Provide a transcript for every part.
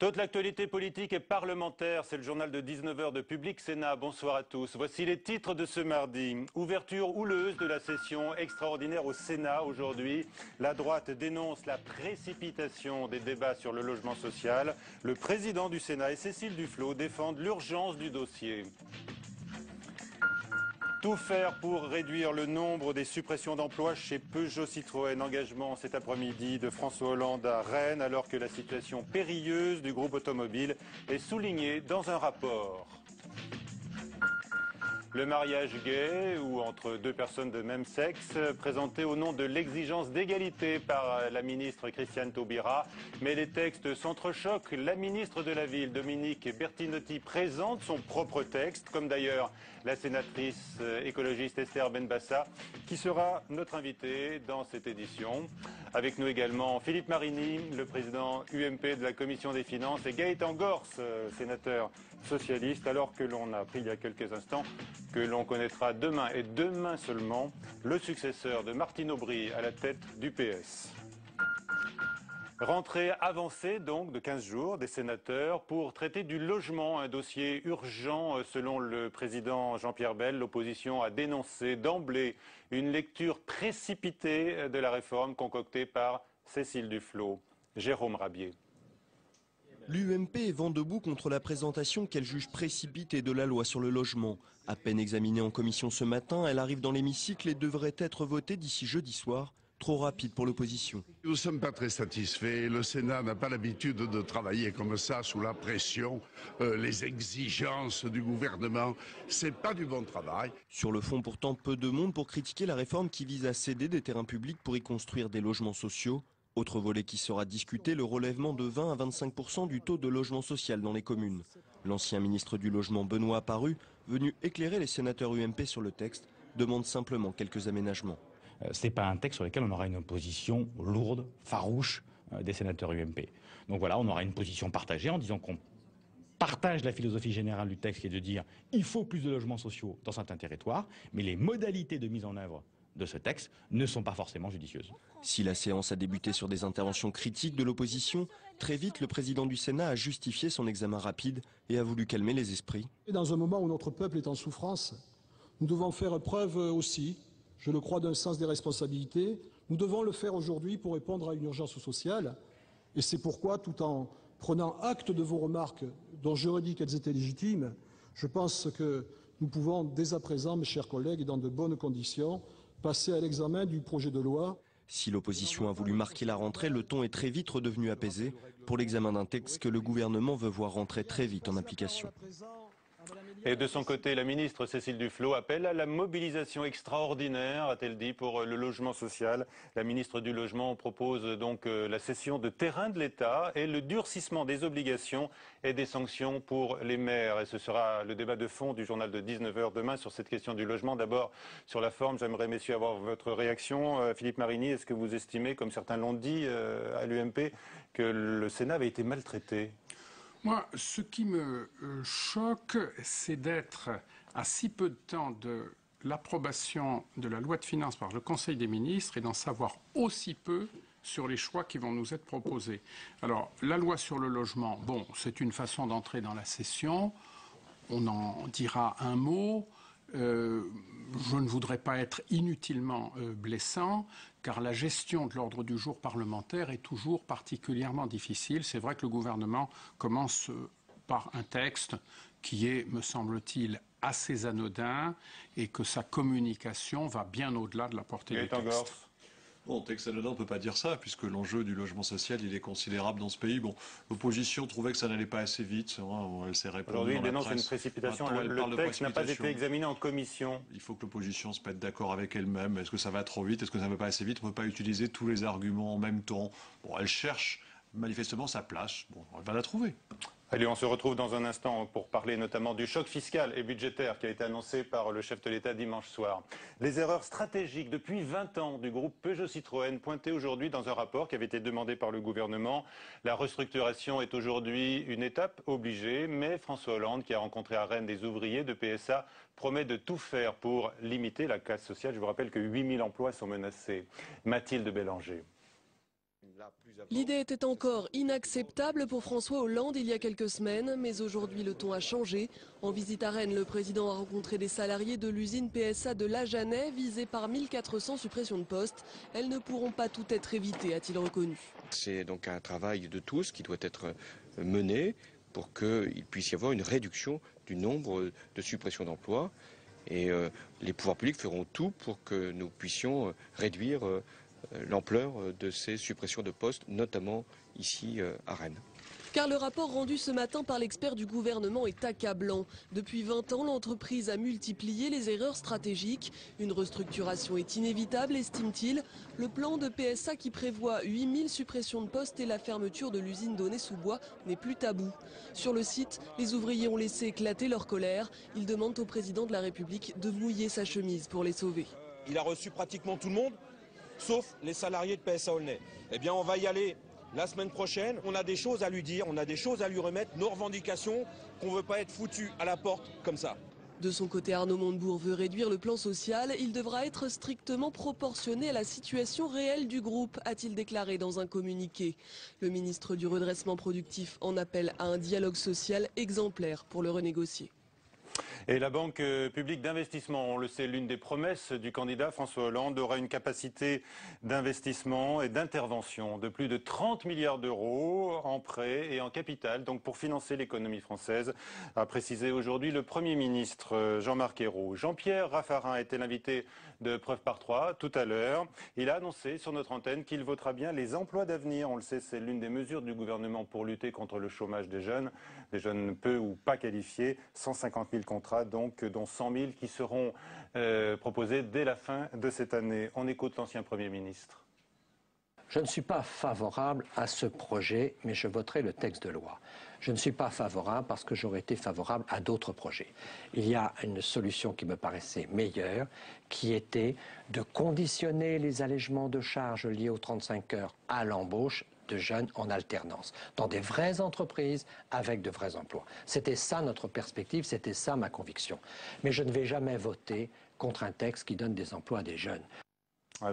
Toute l'actualité politique et parlementaire, c'est le journal de 19h de Public Sénat. Bonsoir à tous. Voici les titres de ce mardi. Ouverture houleuse de la session extraordinaire au Sénat aujourd'hui. La droite dénonce la précipitation des débats sur le logement social. Le président du Sénat et Cécile Duflot défendent l'urgence du dossier. Tout faire pour réduire le nombre des suppressions d'emplois chez Peugeot Citroën. Engagement cet après-midi de François Hollande à Rennes alors que la situation périlleuse du groupe automobile est soulignée dans un rapport. Le mariage gay ou entre deux personnes de même sexe, présenté au nom de l'exigence d'égalité par la ministre Christiane Taubira. Mais les textes s'entrechoquent. La ministre de la Ville, Dominique Bertinotti, présente son propre texte, comme d'ailleurs la sénatrice écologiste Esther Benbassa, qui sera notre invitée dans cette édition. Avec nous également Philippe Marini, le président UMP de la Commission des Finances, et Gaëtan Gors, sénateur socialiste, alors que l'on a appris il y a quelques instants que l'on connaîtra demain, et demain seulement, le successeur de Martine Aubry à la tête du PS. Rentrée avancée donc de 15 jours des sénateurs pour traiter du logement, un dossier urgent selon le président Jean-Pierre Bel. L'opposition a dénoncé d'emblée une lecture précipitée de la réforme concoctée par Cécile Duflot. Jérôme Rabier. L'UMP est vent debout contre la présentation qu'elle juge précipitée de la loi sur le logement. À peine examinée en commission ce matin, elle arrive dans l'hémicycle et devrait être votée d'ici jeudi soir. Trop rapide pour l'opposition. Nous ne sommes pas très satisfaits. Le Sénat n'a pas l'habitude de travailler comme ça, sous la pression, les exigences du gouvernement. C'est pas du bon travail. Sur le fond, pourtant, peu de monde pour critiquer la réforme qui vise à céder des terrains publics pour y construire des logements sociaux. Autre volet qui sera discuté, le relèvement de 20 à 25% du taux de logement social dans les communes. L'ancien ministre du Logement Benoît Apparu, venu éclairer les sénateurs UMP sur le texte, demande simplement quelques aménagements. Ce n'est pas un texte sur lequel on aura une opposition lourde, farouche des sénateurs UMP. Donc voilà, on aura une position partagée en disant qu'on partage la philosophie générale du texte qui est de dire il faut plus de logements sociaux dans certains territoires, mais les modalités de mise en œuvre de ce texte ne sont pas forcément judicieuses. Si la séance a débuté sur des interventions critiques de l'opposition, très vite le président du Sénat a justifié son examen rapide et a voulu calmer les esprits. Dans un moment où notre peuple est en souffrance, nous devons faire preuve aussi, je le crois, d'un sens des responsabilités. Nous devons le faire aujourd'hui pour répondre à une urgence sociale. Et c'est pourquoi, tout en prenant acte de vos remarques, dont je redis qu'elles étaient légitimes, je pense que nous pouvons dès à présent, mes chers collègues, et dans de bonnes conditions, passer à l'examen du projet de loi. Si l'opposition a voulu marquer la rentrée, le ton est très vite redevenu apaisé pour l'examen d'un texte que le gouvernement veut voir rentrer très vite en application. Et de son côté, la ministre Cécile Duflot appelle à la mobilisation extraordinaire, a-t-elle dit, pour le logement social. La ministre du Logement propose donc la cession de terrains de l'État et le durcissement des obligations et des sanctions pour les maires. Et ce sera le débat de fond du journal de 19h demain sur cette question du logement. D'abord, sur la forme, j'aimerais, messieurs, avoir votre réaction. Philippe Marini, est-ce que vous estimez, comme certains l'ont dit à l'UMP, que le Sénat avait été maltraité ? Moi, ce qui me choque, c'est d'être à si peu de temps de l'approbation de la loi de finances par le Conseil des ministres et d'en savoir aussi peu sur les choix qui vont nous être proposés. Alors, la loi sur le logement, bon, c'est une façon d'entrer dans la session. On en dira un mot. Je ne voudrais pas être inutilement blessant, car la gestion de l'ordre du jour parlementaire est toujours particulièrement difficile. C'est vrai que le gouvernement commence par un texte qui est, me semble-t-il, assez anodin et que sa communication va bien au-delà de la portée du texte. Bon, texte anodin, on ne peut pas dire ça, puisque l'enjeu du logement social, il est considérable dans ce pays. Bon, l'opposition trouvait que ça n'allait pas assez vite. Elle s'est répondue. Aujourd'hui, il dénonce une précipitation. Le texte n'a pas été examiné en commission. Il faut que l'opposition se mette d'accord avec elle-même. Est-ce que ça va trop vite? Est-ce que ça ne va pas assez vite? On ne peut pas utiliser tous les arguments en même temps. Bon, elle cherche manifestement sa place. Bon, elle va la trouver. Allez, on se retrouve dans un instant pour parler notamment du choc fiscal et budgétaire qui a été annoncé par le chef de l'État dimanche soir. Les erreurs stratégiques depuis 20 ans du groupe Peugeot Citroën pointées aujourd'hui dans un rapport qui avait été demandé par le gouvernement. La restructuration est aujourd'hui une étape obligée, mais François Hollande, qui a rencontré à Rennes des ouvriers de PSA, promet de tout faire pour limiter la casse sociale. Je vous rappelle que 8000 emplois sont menacés. Mathilde Bélanger. L'idée était encore inacceptable pour François Hollande il y a quelques semaines, mais aujourd'hui le ton a changé. En visite à Rennes, le président a rencontré des salariés de l'usine PSA de Lajanais, visés par 1400 suppressions de postes. Elles ne pourront pas toutes être évitées, a-t-il reconnu. C'est donc un travail de tous qui doit être mené pour qu'il puisse y avoir une réduction du nombre de suppressions d'emplois. Et les pouvoirs publics feront tout pour que nous puissions réduire l'ampleur de ces suppressions de postes, notamment ici à Rennes. Car le rapport rendu ce matin par l'expert du gouvernement est accablant. Depuis 20 ans, l'entreprise a multiplié les erreurs stratégiques. Une restructuration est inévitable, estime-t-il. Le plan de PSA qui prévoit 8000 suppressions de postes et la fermeture de l'usine d'Aulnay-sous-Bois n'est plus tabou. Sur le site, les ouvriers ont laissé éclater leur colère. Ils demandent au président de la République de mouiller sa chemise pour les sauver. Il a reçu pratiquement tout le monde, sauf les salariés de PSA Aulnay. Eh bien, on va y aller. La semaine prochaine, on a des choses à lui dire, on a des choses à lui remettre, nos revendications, qu'on ne veut pas être foutu à la porte comme ça. De son côté, Arnaud Montebourg veut réduire le plan social. Il devra être strictement proportionné à la situation réelle du groupe, a-t-il déclaré dans un communiqué. Le ministre du redressement productif en appelle à un dialogue social exemplaire pour le renégocier. Et la Banque publique d'investissement, on le sait, l'une des promesses du candidat François Hollande, aura une capacité d'investissement et d'intervention de plus de 30 milliards d'euros en prêts et en capital, donc pour financer l'économie française, a précisé aujourd'hui le Premier ministre Jean-Marc Ayrault. Jean-Pierre Raffarin était l'invité de Preuve par 3 tout à l'heure. Il a annoncé sur notre antenne qu'il votera bien les emplois d'avenir. On le sait, c'est l'une des mesures du gouvernement pour lutter contre le chômage des jeunes peu ou pas qualifiés, 150 000 contrats donc, dont 100 000 qui seront proposés dès la fin de cette année. On écoute l'ancien Premier ministre. Je ne suis pas favorable à ce projet, mais je voterai le texte de loi. Je ne suis pas favorable parce que j'aurais été favorable à d'autres projets. Il y a une solution qui me paraissait meilleure, qui était de conditionner les allègements de charges liés aux 35 heures à l'embauche de jeunes en alternance, dans des vraies entreprises avec de vrais emplois. C'était ça notre perspective, c'était ça ma conviction. Mais je ne vais jamais voter contre un texte qui donne des emplois à des jeunes.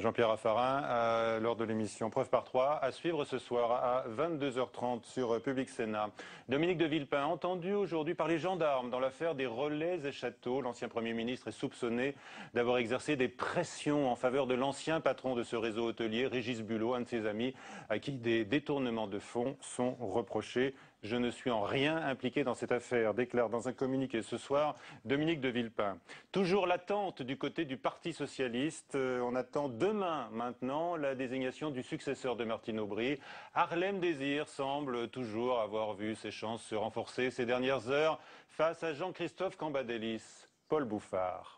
Jean-Pierre Raffarin, lors de l'émission Preuve par 3, à suivre ce soir à 22h30 sur Public Sénat. Dominique de Villepin, entendu aujourd'hui par les gendarmes dans l'affaire des relais et châteaux. L'ancien Premier ministre est soupçonné d'avoir exercé des pressions en faveur de l'ancien patron de ce réseau hôtelier, Régis Bulot, un de ses amis, à qui des détournements de fonds sont reprochés. Je ne suis en rien impliqué dans cette affaire, déclare dans un communiqué ce soir Dominique de Villepin. Toujours l'attente du côté du Parti socialiste. On attend demain maintenant la désignation du successeur de Martine Aubry. Harlem Désir semble toujours avoir vu ses chances se renforcer ces dernières heures face à Jean-Christophe Cambadélis. Paul Bouffard.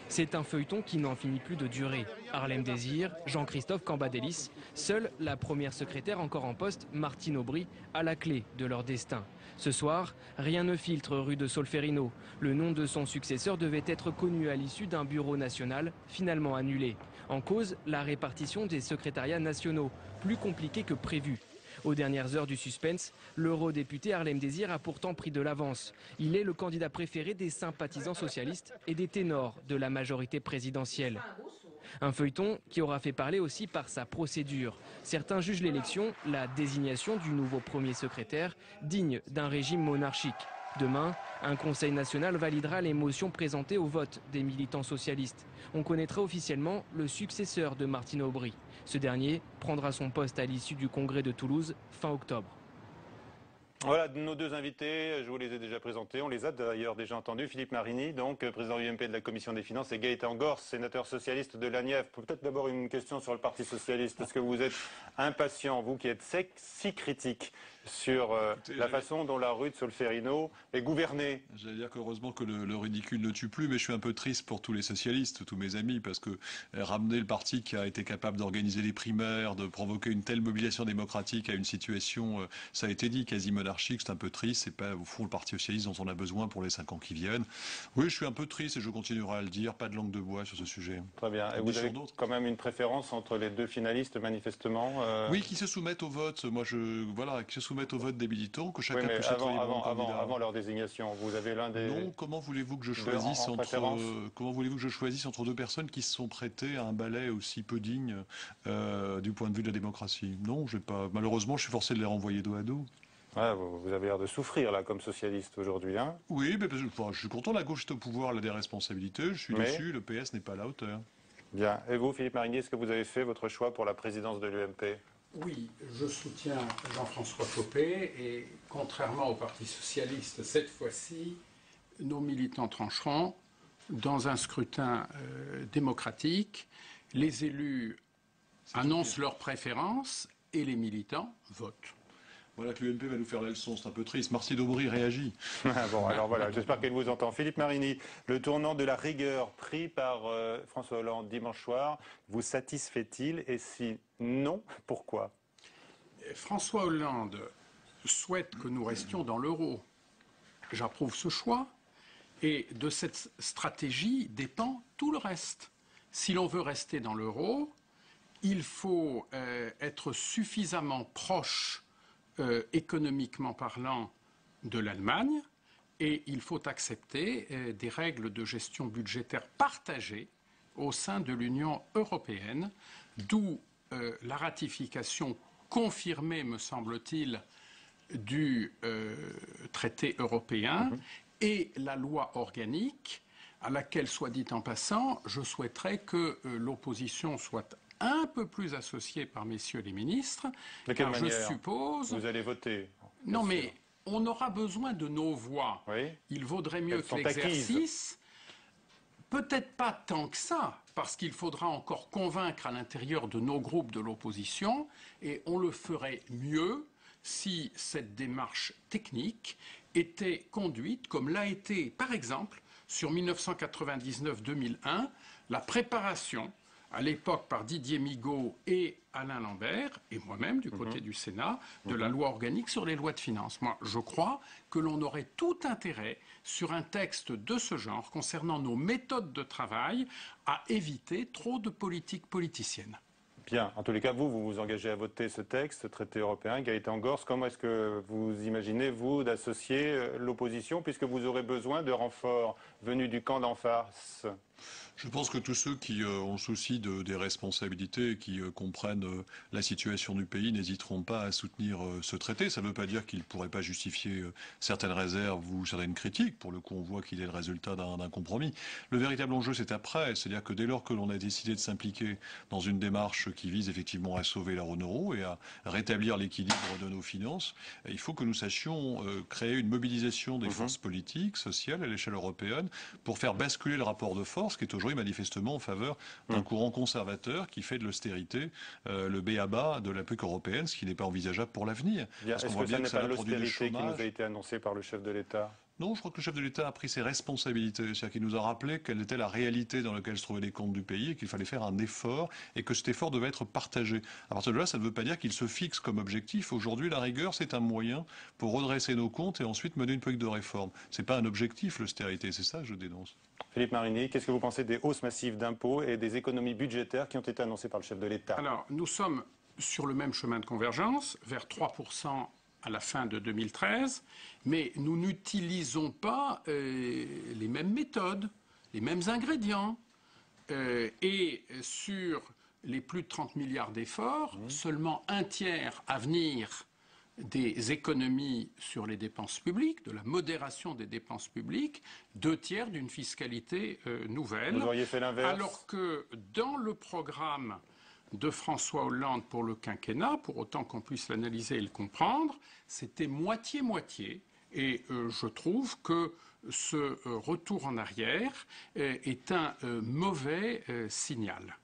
C'est un feuilleton qui n'en finit plus de durer. Harlem Désir, Jean-Christophe Cambadélis, seule la première secrétaire encore en poste, Martine Aubry, a la clé de leur destin. Ce soir, rien ne filtre rue de Solferino. Le nom de son successeur devait être connu à l'issue d'un bureau national, finalement annulé. En cause, la répartition des secrétariats nationaux, plus compliquée que prévu. Aux dernières heures du suspense, l'eurodéputé Harlem Désir a pourtant pris de l'avance. Il est le candidat préféré des sympathisants socialistes et des ténors de la majorité présidentielle. Un feuilleton qui aura fait parler aussi par sa procédure. Certains jugent l'élection, la désignation du nouveau premier secrétaire, digne d'un régime monarchique. Demain, un conseil national validera les motions présentées au vote des militants socialistes. On connaîtra officiellement le successeur de Martine Aubry. Ce dernier prendra son poste à l'issue du congrès de Toulouse fin octobre. Voilà nos deux invités, je vous les ai déjà présentés, on les a d'ailleurs déjà entendus. Philippe Marini, donc président UMP de la Commission des Finances, et Gaëtan Gors, sénateur socialiste de la Nièvre. Peut-être d'abord une question sur le Parti socialiste. Est-ce que vous êtes impatient, vous qui êtes si critique sur la façon dont la rue de Solferino est gouvernée? J'allais dire qu'heureusement que le ridicule ne tue plus, mais je suis un peu triste pour tous les socialistes, tous mes amis, parce que ramener le parti qui a été capable d'organiser les primaires, de provoquer une telle mobilisation démocratique à une situation, ça a été dit, quasi monarchique, c'est un peu triste. C'est pas au fond le Parti socialiste dont on a besoin pour les 5 ans qui viennent. Oui, je suis un peu triste et je continuerai à le dire. Pas de langue de bois sur ce sujet. Très bien. Et vous avez quand même une préférence entre les deux finalistes, manifestement Oui, qui se soumettent au vote. Moi, qui se soumettent soumettre au vote des militants, que Oui, chacun mais puisse être librement candidat. avant leur désignation, vous avez l'un des... Non, comment voulez-vous que je choisisse entre deux personnes qui se sont prêtées à un ballet aussi peu digne du point de vue de la démocratie? Non, malheureusement, je suis forcé de les renvoyer dos à dos. Ah, vous avez l'air de souffrir, là, comme socialiste aujourd'hui, hein? Oui, mais je suis content, la gauche est au pouvoir, elle a des responsabilités, je suis déçu, le PS n'est pas à la hauteur. Bien. Et vous, Philippe Marigny, est-ce que vous avez fait votre choix pour la présidence de l'UMP? Oui, je soutiens Jean-François Copé et contrairement au Parti socialiste, cette fois-ci, nos militants trancheront dans un scrutin démocratique. Les élus annoncent leurs préférences et les militants votent. Voilà que l'UMP va nous faire la leçon, c'est un peu triste. Martine Aubry réagit. Bon, alors voilà, j'espère qu'elle vous entend. Philippe Marigny, le tournant de la rigueur pris par François Hollande dimanche soir, vous satisfait-il? Et si non, pourquoi? François Hollande souhaite que nous restions dans l'euro. J'approuve ce choix. Et de cette stratégie dépend tout le reste. Si l'on veut rester dans l'euro, il faut être suffisamment proche économiquement parlant de l'Allemagne et il faut accepter des règles de gestion budgétaire partagées au sein de l'Union européenne, d'où la ratification confirmée, me semble-t-il, du traité européen et la loi organique à laquelle, soit dit en passant, je souhaiterais que l'opposition soit un peu plus associé par messieurs les ministres, car je suppose... Vous allez voter? Non, mais on aura besoin de nos voix. Oui. Il vaudrait mieux que l'exercice... Peut-être pas tant que ça, parce qu'il faudra encore convaincre à l'intérieur de nos groupes de l'opposition, et on le ferait mieux si cette démarche technique était conduite comme l'a été, par exemple, sur 1999-2001, la préparation à l'époque par Didier Migaud et Alain Lambert, et moi-même du côté du Sénat, de la loi organique sur les lois de finances. Moi, je crois que l'on aurait tout intérêt, sur un texte de ce genre, concernant nos méthodes de travail, à éviter trop de politique politicienne. Bien. En tous les cas, vous vous engagez à voter ce texte, ce traité européen. Gaëtan Gorce, comment est-ce que vous imaginez, vous, d'associer l'opposition, puisque vous aurez besoin de renforts venus du camp d'en face? Je pense que tous ceux qui ont souci des responsabilités et qui comprennent la situation du pays n'hésiteront pas à soutenir ce traité. Ça ne veut pas dire qu'il ne pourrait pas justifier certaines réserves ou certaines critiques. Pour le coup, on voit qu'il est le résultat d'un compromis. Le véritable enjeu, c'est après. C'est-à-dire que dès lors que l'on a décidé de s'impliquer dans une démarche qui vise effectivement à sauver la zone euro et à rétablir l'équilibre de nos finances, il faut que nous sachions créer une mobilisation des forces politiques, sociales à l'échelle européenne pour faire basculer le rapport de force qui est aujourd'hui manifestement en faveur d'un courant conservateur qui fait de l'austérité le b.a.-ba de la politique européenne, ce qui n'est pas envisageable pour l'avenir. Est-ce que ça n'est pas l'austérité qui nous a été annoncée par le chef de l'État? Non, je crois que le chef de l'État a pris ses responsabilités. C'est-à-dire qu'il nous a rappelé quelle était la réalité dans laquelle se trouvaient les comptes du pays et qu'il fallait faire un effort et que cet effort devait être partagé. À partir de là, ça ne veut pas dire qu'il se fixe comme objectif. Aujourd'hui, la rigueur, c'est un moyen pour redresser nos comptes et ensuite mener une politique de réforme. Ce n'est pas un objectif, l'austérité. C'est ça que je dénonce. Philippe Marigny, qu'est-ce que vous pensez des hausses massives d'impôts et des économies budgétaires qui ont été annoncées par le chef de l'État? Alors, nous sommes sur le même chemin de convergence, vers 3% à la fin de 2013, mais nous n'utilisons pas les mêmes méthodes, les mêmes ingrédients. Et sur les plus de 30 milliards d'efforts, seulement un tiers à venir des économies sur les dépenses publiques, de la modération des dépenses publiques, 2 tiers d'une fiscalité nouvelle. Vous auriez fait l'inverse? Alors que dans le programme de François Hollande pour le quinquennat, pour autant qu'on puisse l'analyser et le comprendre, c'était moitié-moitié. Et je trouve que ce retour en arrière est un mauvais signal.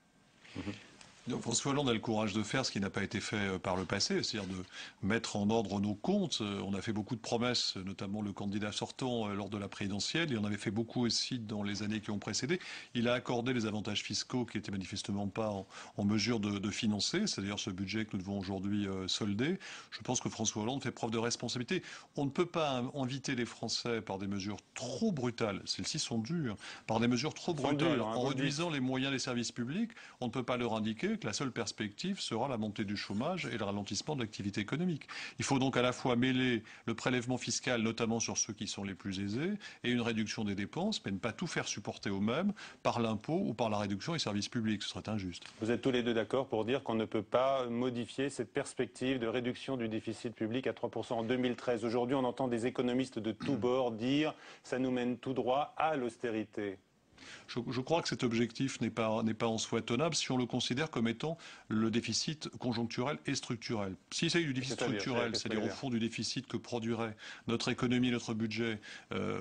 Donc François Hollande a le courage de faire ce qui n'a pas été fait par le passé, c'est-à-dire de mettre en ordre nos comptes. On a fait beaucoup de promesses, notamment le candidat sortant lors de la présidentielle, et on avait fait beaucoup aussi dans les années qui ont précédé. Il a accordé les avantages fiscaux qui n'étaient manifestement pas en mesure de financer, c'est-à-dire ce budget que nous devons aujourd'hui solder. Je pense que François Hollande fait preuve de responsabilité. On ne peut pas inviter les Français par des mesures trop brutales, celles-ci sont dures, par des mesures trop brutales, en réduisant les moyens des services publics. On ne peut pas leur indiquer que la seule perspective sera la montée du chômage et le ralentissement de l'activité économique. Il faut donc à la fois mêler le prélèvement fiscal, notamment sur ceux qui sont les plus aisés, et une réduction des dépenses, mais ne pas tout faire supporter eux-mêmes par l'impôt ou par la réduction des services publics. Ce serait injuste. Vous êtes tous les deux d'accord pour dire qu'on ne peut pas modifier cette perspective de réduction du déficit public à 3% en 2013. Aujourd'hui, on entend des économistes de tous bords dire « ça nous mène tout droit à l'austérité ». Je crois que cet objectif n'est pas en soi tenable si on le considère comme étant le déficit conjoncturel et structurel. S'il s'agit du déficit structurel, c'est-à-dire au fond du déficit que produirait notre économie, notre budget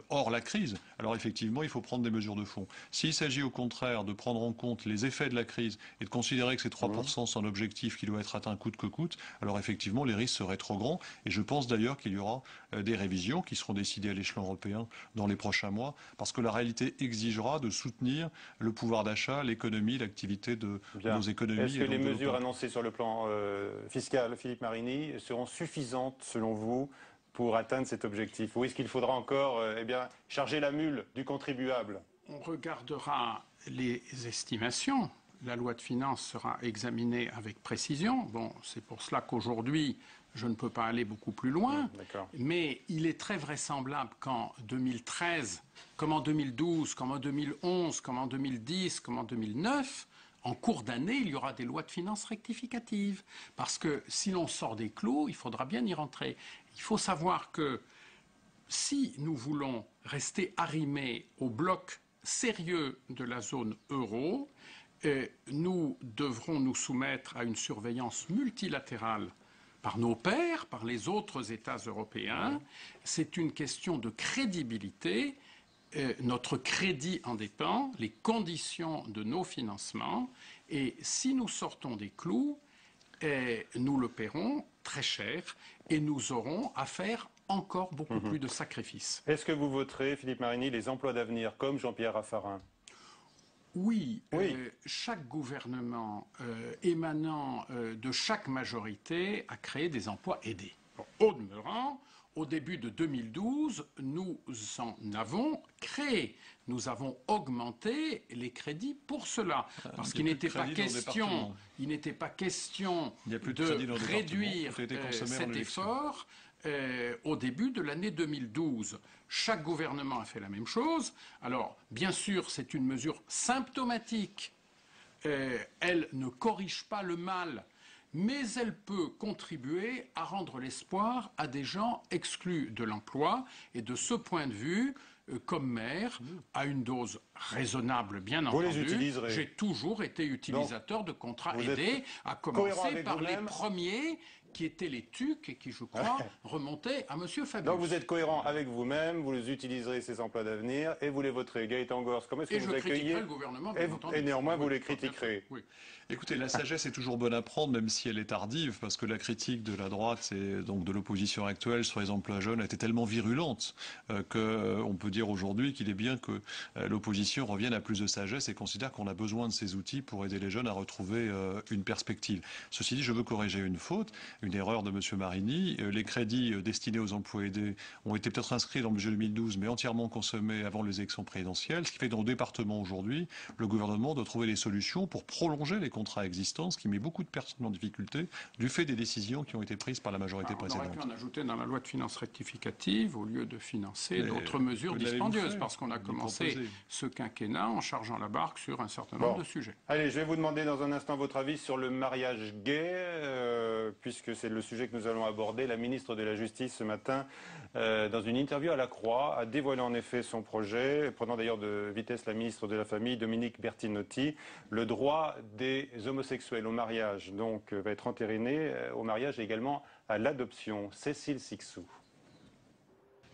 hors la crise, alors effectivement il faut prendre des mesures de fond. S'il s'agit au contraire de prendre en compte les effets de la crise et de considérer que ces 3% sont un objectif qui doit être atteint coûte que coûte, alors effectivement les risques seraient trop grands et je pense d'ailleurs qu'il y aura des révisions qui seront décidées à l'échelon européen dans les prochains mois parce que la réalité exigera de soutenir le pouvoir d'achat, l'économie, l'activité de nos économies. Est-ce que les mesures annoncées sur le plan fiscal, Philippe Marini, seront suffisantes, selon vous, pour atteindre cet objectif? Ou est-ce qu'il faudra encore charger la mule du contribuable? On regardera les estimations. La loi de finances sera examinée avec précision. Bon, c'est pour cela qu'aujourd'hui, je ne peux pas aller beaucoup plus loin, mais il est très vraisemblable qu'en 2013, comme en 2012, comme en 2011, comme en 2010, comme en 2009, en cours d'année, il y aura des lois de finances rectificatives. Parce que si l'on sort des clous, il faudra bien y rentrer. Il faut savoir que si nous voulons rester arrimés au bloc sérieux de la zone euro, nous devrons nous soumettre à une surveillance multilatérale par nos pairs, par les autres États européens. C'est une question de crédibilité. Notre crédit en dépend, les conditions de nos financements. Et si nous sortons des clous, nous le paierons très cher et nous aurons à faire encore beaucoup plus de sacrifices. Est-ce que vous voterez, Philippe Marini, les emplois d'avenir comme Jean-Pierre Raffarin? Oui. Chaque gouvernement émanant de chaque majorité a créé des emplois aidés. Au demeurant, au début de 2012, nous en avons créé. Nous avons augmenté les crédits pour cela. Parce qu'il n'était pas question, de réduire cet effort au début de l'année 2012. Chaque gouvernement a fait la même chose. Alors, bien sûr, c'est une mesure symptomatique. Elle ne corrige pas le mal, mais elle peut contribuer à rendre l'espoir à des gens exclus de l'emploi. Et de ce point de vue, comme maire, à une dose raisonnable, bien entendu, j'ai toujours été utilisateur de contrats aidés, à commencer par les premiers qui étaient les TUC et qui, je crois, remontaient à M. Fabius. Donc vous êtes cohérent avec vous-même, vous les utiliserez, ces emplois d'avenir, et vous les voterez. Gaëtan Gors, comment est-ce que vous accueillez le gouvernement, bien entendu. Et néanmoins, vous les critiquerez. Oui. Écoutez, la sagesse est toujours bonne à prendre, même si elle est tardive, parce que la critique de la droite et donc de l'opposition actuelle sur les emplois jeunes a été tellement virulente qu'on peut dire aujourd'hui qu'il est bien que l'opposition revienne à plus de sagesse et considère qu'on a besoin de ces outils pour aider les jeunes à retrouver une perspective. Ceci dit, je veux corriger une faute, une erreur de M. Marini. Les crédits destinés aux emplois aidés ont été peut-être inscrits dans le budget 2012, mais entièrement consommés avant les élections présidentielles, ce qui fait que dans le département aujourd'hui, le gouvernement doit trouver des solutions pour prolonger les contrats existants, ce qui met beaucoup de personnes en difficulté du fait des décisions qui ont été prises par la majorité précédente. On aurait pu en ajouter dans la loi de finances rectificative au lieu de financer d'autres mesures dispendieuses, parce qu'on a commencé ce quinquennat en chargeant la barque sur un certain nombre de sujets. Allez, je vais vous demander dans un instant votre avis sur le mariage gay, puisque c'est le sujet que nous allons aborder. La ministre de la Justice ce matin, dans une interview à La Croix, a dévoilé en effet son projet, prenant d'ailleurs de vitesse la ministre de la Famille, Dominique Bertinotti. Le droit des homosexuels au mariage donc va être entériné au mariage et également à l'adoption. Cécile Sixou.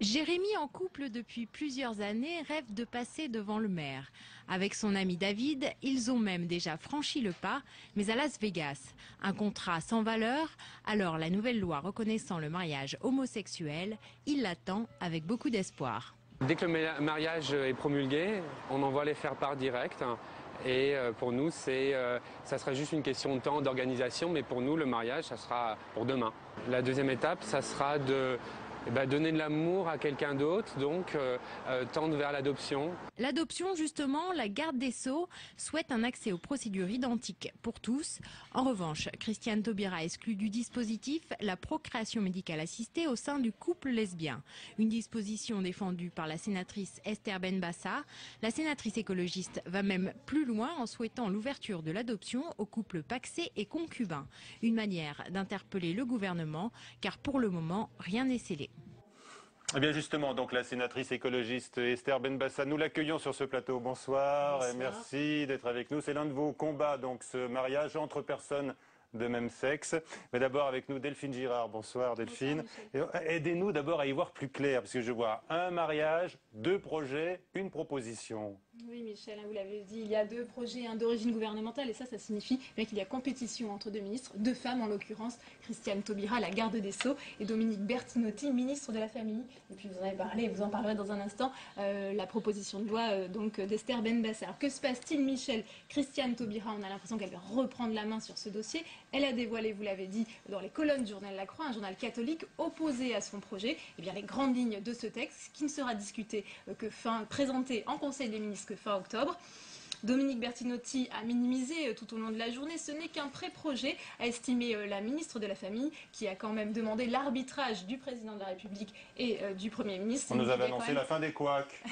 Jérémy, en couple depuis plusieurs années, rêve de passer devant le maire. Avec son ami David, ils ont même déjà franchi le pas, mais à Las Vegas. Un contrat sans valeur, alors la nouvelle loi reconnaissant le mariage homosexuel, il l'attend avec beaucoup d'espoir. Dès que le mariage est promulgué, on envoie les faire-part direct. Et pour nous, ça sera juste une question de temps, d'organisation, mais pour nous, le mariage, ça sera pour demain. La deuxième étape, ça sera de donner de l'amour à quelqu'un d'autre, donc tendre vers l'adoption. L'adoption, justement, la garde des Sceaux souhaite un accès aux procédures identiques pour tous. En revanche, Christiane Taubira exclut du dispositif la procréation médicale assistée au sein du couple lesbien. Une disposition défendue par la sénatrice Esther Benbassa. La sénatrice écologiste va même plus loin en souhaitant l'ouverture de l'adoption aux couples pacsés et concubins. Une manière d'interpeller le gouvernement, car pour le moment, rien n'est scellé. Eh bien justement, donc la sénatrice écologiste Esther Benbassa, nous l'accueillons sur ce plateau. Bonsoir, et merci d'être avec nous. C'est l'un de vos combats, donc ce mariage entre personnes de même sexe. Mais d'abord avec nous Delphine Girard. Bonsoir Delphine. Aidez-nous d'abord à y voir plus clair, parce que je vois un mariage, 2 projets, une proposition. Oui Michel, vous l'avez dit, il y a 2 projets, un d'origine gouvernementale, et ça signifie bien qu'il y a compétition entre 2 ministres, 2 femmes en l'occurrence, Christiane Taubira, la garde des Sceaux, et Dominique Bertinotti, ministre de la Famille. Et puis vous en avez parlé, vous en parlerez dans un instant, la proposition de loi donc d'Esther Benbassa. Alors que se passe-t-il Michel? Christiane Taubira, on a l'impression qu'elle va reprendre la main sur ce dossier. Elle a dévoilé, vous l'avez dit, dans les colonnes du journal La Croix, un journal catholique opposé à son projet, eh bien, les grandes lignes de ce texte qui ne sera discuté présenté en Conseil des ministres que fin octobre. Dominique Bertinotti a minimisé tout au long de la journée. Ce n'est qu'un pré-projet, a estimé la ministre de la Famille, qui a quand même demandé l'arbitrage du président de la République et du Premier ministre. On nous avait annoncé la fin des couacs.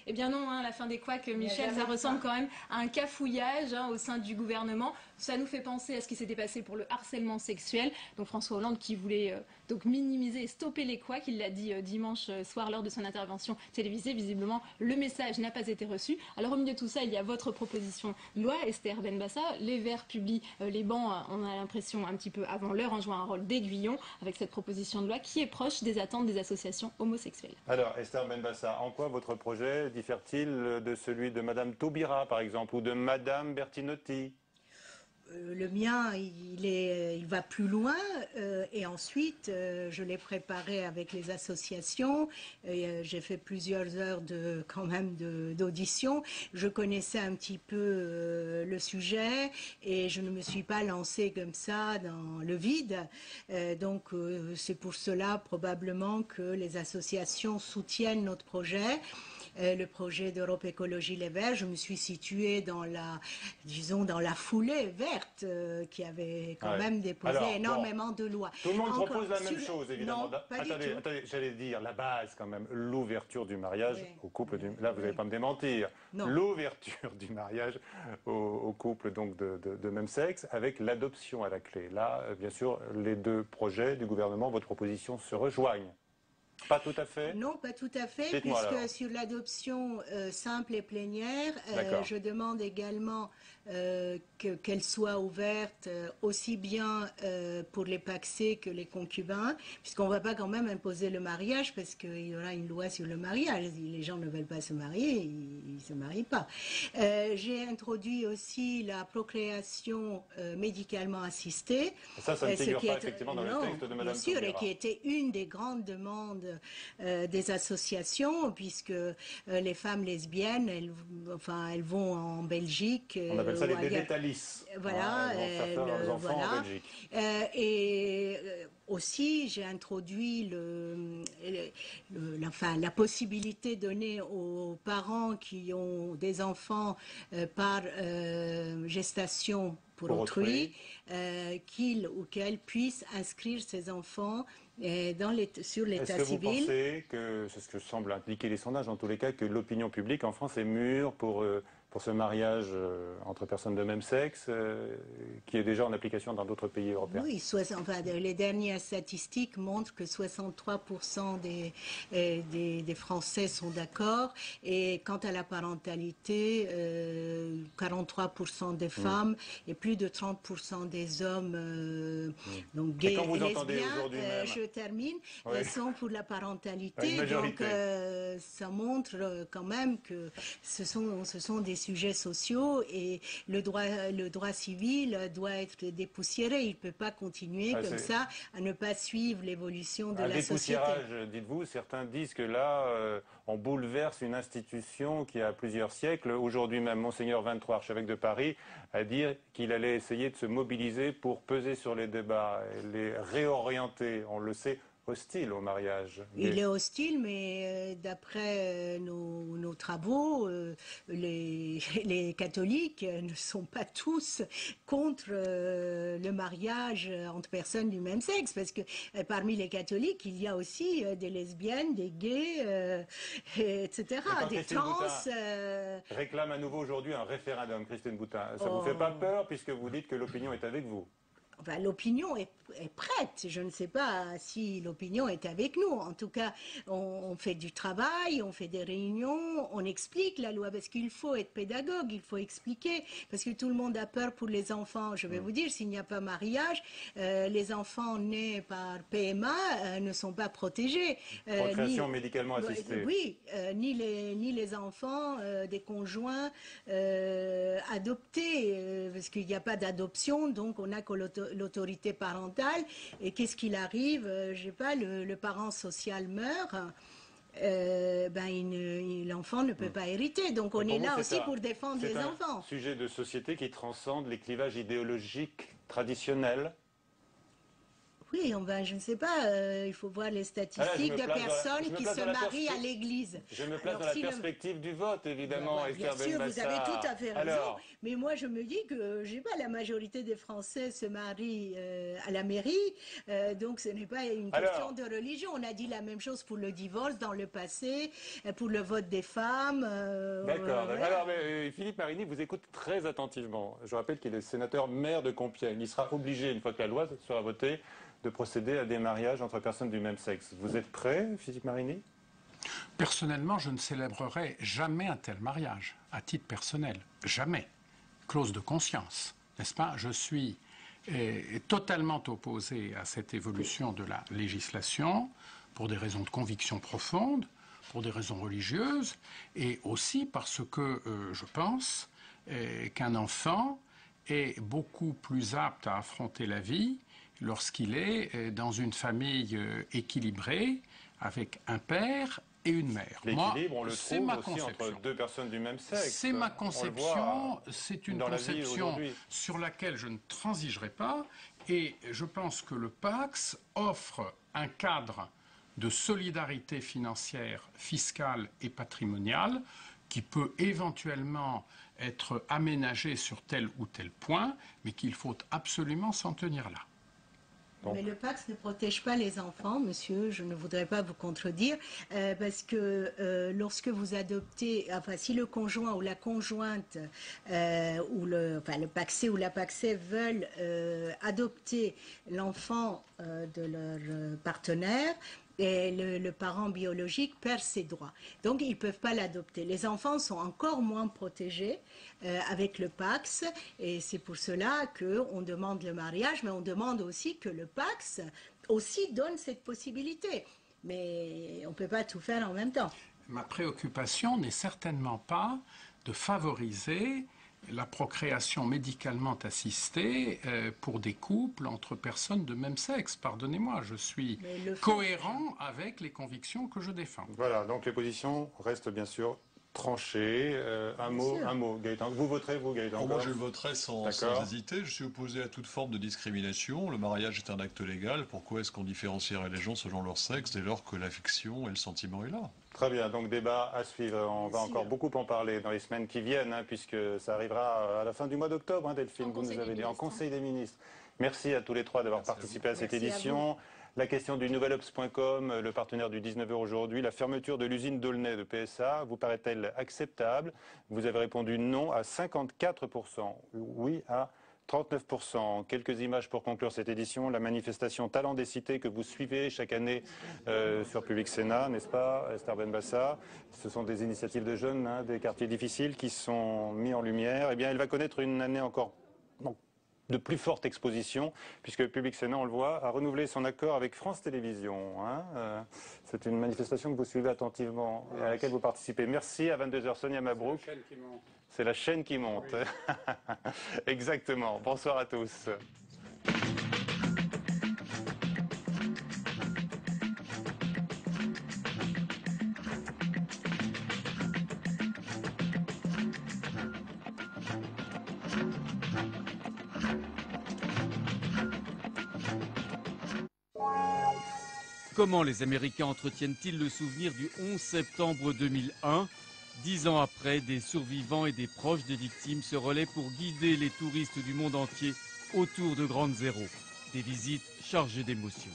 Eh bien non, la fin des couacs, Michel, ça ressemble quand même à un cafouillage au sein du gouvernement. Ça nous fait penser à ce qui s'était passé pour le harcèlement sexuel. Donc François Hollande qui voulait donc minimiser et stopper les couacs, il l'a dit dimanche soir lors de son intervention télévisée. Visiblement, le message n'a pas été reçu. Alors au milieu de tout ça, il y a votre proposition de loi, Esther Benbassa. Les Verts publient les bancs, on a l'impression un petit peu avant l'heure, en jouant un rôle d'aiguillon avec cette proposition de loi qui est proche des attentes des associations homosexuelles. Alors Esther Benbassa, en quoi votre projet diffère-t-il de celui de Madame Taubira par exemple ou de Madame Bertinotti? Le mien, il va plus loin et ensuite, je l'ai préparé avec les associations. J'ai fait plusieurs heures d'audition. Je connaissais un petit peu le sujet et je ne me suis pas lancée comme ça dans le vide. Donc, c'est pour cela probablement que les associations soutiennent notre projet. Le projet d'Europe Écologie Les Verts, je me suis située dans la foulée verte qui avait quand même déposé énormément de lois. Tout le monde propose la même chose, évidemment. Non, attendez, j'allais dire la base quand même, l'ouverture du mariage au couple. Là, vous n'allez pas me démentir. L'ouverture du mariage au couple donc de même sexe, avec l'adoption à la clé. Là, bien sûr, les 2 projets du gouvernement, votre proposition se rejoignent. Pas tout à fait? Non, pas tout à fait, puisque sur l'adoption simple et plénière, je demande également qu'elle soit ouverte aussi bien pour les pacsés que les concubins, puisqu'on ne va pas quand même imposer le mariage, parce qu'il y aura une loi sur le mariage. Si les gens ne veulent pas se marier, ils ne se marient pas. J'ai introduit aussi la procréation médicalement assistée. Ça ne figure pas effectivement dans le texte de Mme Taubira. Bien sûr, et qui était une des grandes demandes des associations, puisque les femmes lesbiennes, elles vont en Belgique. On appelle ça les bébés Thalys. Voilà. Certains enfants en Belgique. Et aussi, j'ai introduit la possibilité donnée aux parents qui ont des enfants par gestation pour autrui, qu'ils ou qu'elles puissent inscrire ces enfants sur l'état civil. Est-ce que vous pensez que, c'est ce que semblent indiquer les sondages en tous les cas, que l'opinion publique en France est mûre pour ce mariage entre personnes de même sexe, qui est déjà en application dans d'autres pays européens? Oui, les dernières statistiques montrent que 63% des Français sont d'accord. Et quant à la parentalité, 43% des femmes et plus de 30% des hommes, donc gays et lesbiens, je termine, sont pour la parentalité. Donc ça montre quand même que ce sont des sujets sociaux et le droit civil doit être dépoussiéré. Il ne peut pas continuer comme ça à ne pas suivre l'évolution de la société. Dépoussiérage, dites-vous, certains disent que là, on bouleverse une institution qui a plusieurs siècles. Aujourd'hui même, Monseigneur 23, archevêque de Paris, a dit qu'il allait essayer de se mobiliser pour peser sur les débats et les réorienter, on le sait, hostile au mariage. Il est hostile, mais d'après nos travaux, les catholiques ne sont pas tous contre le mariage entre personnes du même sexe, parce que parmi les catholiques, il y a aussi des lesbiennes, des gays, etc., des trans. Réclame à nouveau aujourd'hui un référendum, Christine Boutin. Ça ne vous fait pas peur, puisque vous dites que l'opinion est avec vous? Enfin, l'opinion est prête. Je ne sais pas si l'opinion est avec nous. En tout cas, on fait du travail, on fait des réunions, on explique la loi, parce qu'il faut être pédagogue, il faut expliquer, parce que tout le monde a peur pour les enfants. Je vais vous dire, s'il n'y a pas mariage, les enfants nés par PMA ne sont pas protégés. Procréation médicalement assistée. Oui, ni les enfants des conjoints adoptés, parce qu'il n'y a pas d'adoption, donc on n'a que l'autorité parentale. Et qu'est-ce qu'il arrive? Je sais pas, le parent social meurt. L'enfant ne peut pas hériter. Donc on est là aussi pour défendre les enfants. C'est un sujet de société qui transcende les clivages idéologiques traditionnels. Oui, je ne sais pas, il faut voir les statistiques de personnes qui se marient à l'église. Je me place dans la perspective du vote, évidemment, Esther Bien sûr, Benbassa. vous avez tout à fait raison. Mais moi, je me dis que, je sais pas, la majorité des Français se marient à la mairie, donc ce n'est pas une question de religion. On a dit la même chose pour le divorce dans le passé, pour le vote des femmes. D'accord. Voilà. Alors, Philippe Marini vous écoute très attentivement. Je rappelle qu'il est sénateur maire de Compiègne. Il sera obligé, une fois que la loi sera votée, de procéder à des mariages entre personnes du même sexe. Vous êtes prêt, Philippe Marini? Personnellement, je ne célébrerai jamais un tel mariage, à titre personnel. Jamais. Clause de conscience, n'est-ce pas? Je suis totalement opposé à cette évolution de la législation pour des raisons de conviction profonde, pour des raisons religieuses, et aussi parce que je pense qu'un enfant est beaucoup plus apte à affronter la vie lorsqu'il est dans une famille équilibrée, avec un père et une mère. L'équilibre, on le trouve aussi entre deux personnes du même sexe. C'est ma conception, c'est une conception sur laquelle je ne transigerai pas, et je pense que le PACS offre un cadre de solidarité financière, fiscale et patrimoniale qui peut éventuellement être aménagé sur tel ou tel point, mais qu'il faut absolument s'en tenir là. Mais le PACS ne protège pas les enfants, monsieur, je ne voudrais pas vous contredire, parce que lorsque vous adoptez, enfin si le conjoint ou la conjointe, ou le PACSé ou la PACSée veulent adopter l'enfant de leur partenaire, et le parent biologique perd ses droits. Donc, ils ne peuvent pas l'adopter. Les enfants sont encore moins protégés avec le PACS, et c'est pour cela qu'on demande le mariage, mais on demande aussi que le PACS aussi donne cette possibilité. Mais on ne peut pas tout faire en même temps. Ma préoccupation n'est certainement pas de favoriser la procréation médicalement assistée pour des couples entre personnes de même sexe. Pardonnez-moi, je suis cohérent avec les convictions que je défends. Voilà, donc les positions restent bien sûr tranchées. Un mot, Gaëtan. Vous voterez, vous, Gaëtan? Moi, je voterai sans hésiter. Je suis opposé à toute forme de discrimination. Le mariage est un acte légal. Pourquoi est-ce qu'on différencierait les gens selon leur sexe dès lors que l'affection et le sentiment est là? Très bien, donc débat à suivre. On va encore beaucoup en parler dans les semaines qui viennent, puisque ça arrivera à la fin du mois d'octobre, Delphine, vous nous avez dit, en Conseil des ministres. Merci à tous les trois d'avoir participé à cette édition. La question du nouvelobs.com, le partenaire du 19h aujourd'hui, la fermeture de l'usine d'Aulnay de PSA, vous paraît-elle acceptable? Vous avez répondu non à 54%, oui à 39%. Quelques images pour conclure cette édition. La manifestation Talent des cités que vous suivez chaque année sur Public Sénat, n'est-ce pas, Esther Benbassa? Ce sont des initiatives de jeunes des quartiers difficiles qui sont mis en lumière. Eh bien, elle va connaître une année encore de plus forte exposition, puisque Public Sénat, on le voit, a renouvelé son accord avec France Télévisions. C'est une manifestation que vous suivez attentivement et à laquelle vous participez. Merci. À 22h, Sonia Mabrouk. C'est la chaîne qui monte. Exactement. Bonsoir à tous. Comment les Américains entretiennent-ils le souvenir du 11 septembre 2001 ? 10 ans après, des survivants et des proches des victimes se relaient pour guider les touristes du monde entier autour de Ground Zéro. Des visites chargées d'émotions.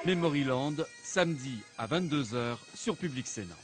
Memoryland, samedi à 22 h sur Public Sénat.